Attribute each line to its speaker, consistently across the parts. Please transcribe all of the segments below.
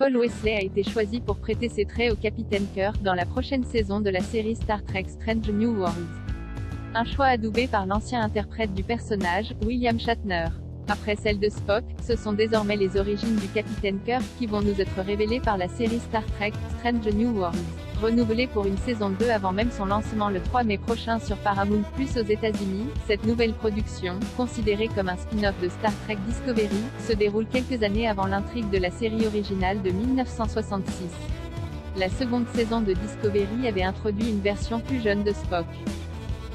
Speaker 1: Paul Wesley a été choisi pour prêter ses traits au Capitaine Kirk dans la prochaine saison de la série Star Trek Strange New Worlds. Un choix adoubé par l'ancien interprète du personnage, William Shatner. Après celle de Spock, ce sont désormais les origines du Capitaine Kirk qui vont nous être révélées par la série Star Trek Strange New Worlds. Renouvelée pour une saison 2 avant même son lancement le 3 mai prochain sur Paramount+ aux États-Unis, cette nouvelle production, considérée comme un spin-off de Star Trek Discovery, se déroule quelques années avant l'intrigue de la série originale de 1966. La seconde saison de Discovery avait introduit une version plus jeune de Spock.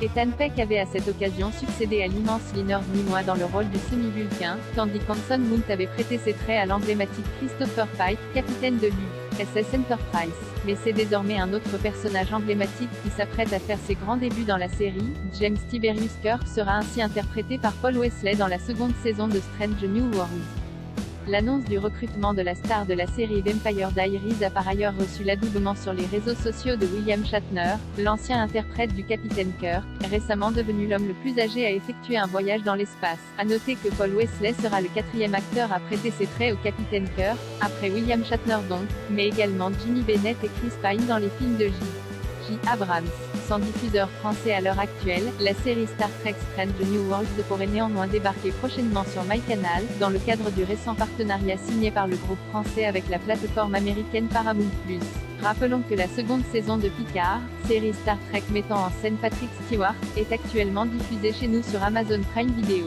Speaker 1: Ethan Peck avait à cette occasion succédé à l'immense Leonard Nimoy dans le rôle du semi-vulcain, tandis qu'Anson Mount avait prêté ses traits à l'emblématique Christopher Pike, capitaine de l'USS Enterprise. Mais c'est désormais un autre personnage emblématique qui s'apprête à faire ses grands débuts dans la série. James Tiberius Kirk sera ainsi interprété par Paul Wesley dans la seconde saison de Strange New Worlds. L'annonce du recrutement de la star de la série Vampire Diaries a par ailleurs reçu l'adoubement sur les réseaux sociaux de William Shatner, l'ancien interprète du Capitaine Kirk, récemment devenu l'homme le plus âgé à effectuer un voyage dans l'espace. À noter que Paul Wesley sera le 4e acteur à prêter ses traits au Capitaine Kirk, après William Shatner donc, mais également Jimmy Bennett et Chris Pine dans les films de J. Abrams. Sans diffuseur français à l'heure actuelle, la série Star Trek Strange New Worlds pourrait néanmoins débarquer prochainement sur MyCanal, dans le cadre du récent partenariat signé par le groupe français avec la plateforme américaine Paramount+. Rappelons que la seconde saison de Picard, série Star Trek mettant en scène Patrick Stewart, est actuellement diffusée chez nous sur Amazon Prime Video.